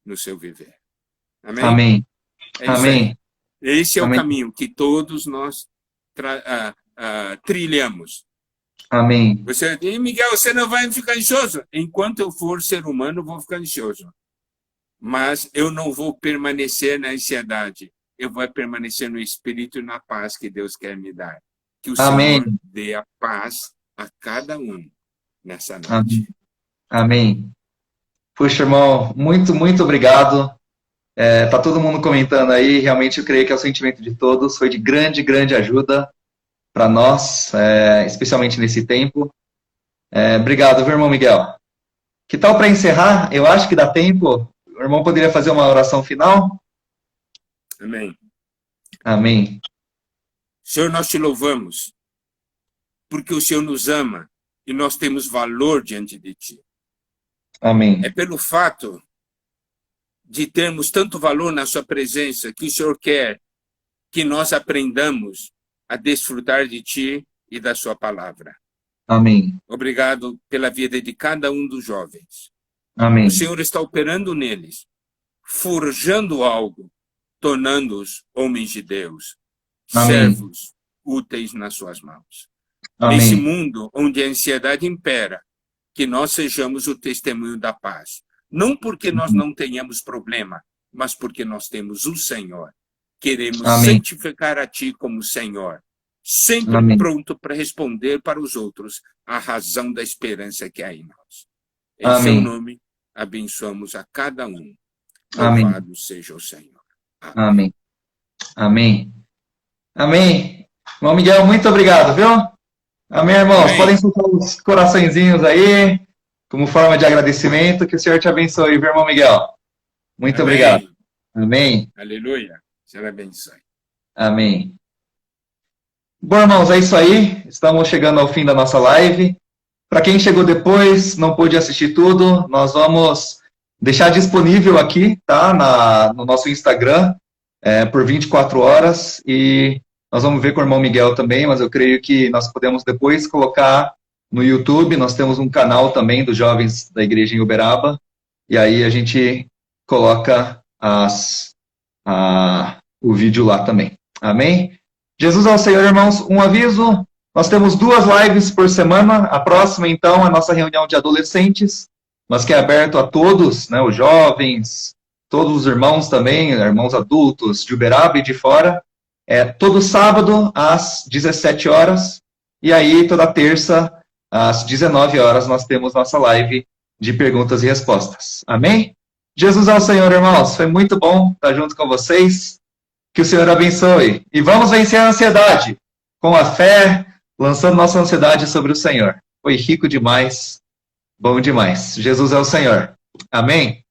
no seu viver. Amém? Amém. Amém. Esse é Amém. o caminho que todos nós trilhamos. Amém. Você diz, Miguel, você não vai ficar ansioso? Enquanto eu for ser humano, eu vou ficar ansioso. Mas eu não vou permanecer na ansiedade. Eu vou permanecer no espírito e na paz que Deus quer me dar. Que o Senhor dê a paz a cada um nessa noite. Amém. Puxa, irmão, muito, muito obrigado. Tá todo mundo comentando aí. Realmente eu creio que é o sentimento de todos. Foi de grande, grande ajuda para nós, especialmente nesse tempo. Obrigado, viu, irmão Miguel? Que tal para encerrar? Eu acho que dá tempo. O irmão poderia fazer uma oração final? Amém. Amém. Senhor, nós te louvamos, porque o Senhor nos ama e nós temos valor diante de ti. Amém. É pelo fato de termos tanto valor na sua presença que o Senhor quer que nós aprendamos a desfrutar de ti e da sua palavra. Amém. Obrigado pela vida de cada um dos jovens. Amém. O Senhor está operando neles, forjando algo, tornando-os homens de Deus, servos úteis nas suas mãos. Amém. Nesse mundo onde a ansiedade impera, que nós sejamos o testemunho da paz. Não porque nós não tenhamos problema, mas porque nós temos o Senhor. Queremos santificar a Ti como Senhor, sempre pronto para responder para os outros a razão da esperança que há em nós. Em seu nome, abençoamos a cada um. Louvado seja o Senhor. Amém. Amém. Amém. Irmão Miguel, muito obrigado, viu? Amém, irmãos. Amém. Podem soltar os coraçõezinhos aí, como forma de agradecimento. Que o Senhor te abençoe, viu, irmão Miguel? Muito obrigado. Amém. Aleluia. Senhor abençoe. Amém. Bom, irmãos, é isso aí. Estamos chegando ao fim da nossa live. Para quem chegou depois, não pôde assistir tudo, nós vamos deixar disponível aqui, tá? No nosso Instagram, por 24 horas. E nós vamos ver com o irmão Miguel também, mas eu creio que nós podemos depois colocar no YouTube. Nós temos um canal também dos jovens da igreja em Uberaba. E aí a gente coloca o vídeo lá também. Amém? Jesus ao Senhor, irmãos. Um aviso, nós temos 2 lives por semana. A próxima, então, é a nossa reunião de adolescentes, mas que é aberto a todos, né, os jovens, todos os irmãos também, irmãos adultos de Uberaba e de fora. Todo sábado, às 17 horas, e aí toda terça, às 19 horas, nós temos nossa live de perguntas e respostas. Amém? Jesus ao Senhor, irmãos. Foi muito bom estar junto com vocês. Que o Senhor abençoe. E vamos vencer a ansiedade com a fé, lançando nossa ansiedade sobre o Senhor. Foi rico demais, bom demais. Jesus é o Senhor. Amém?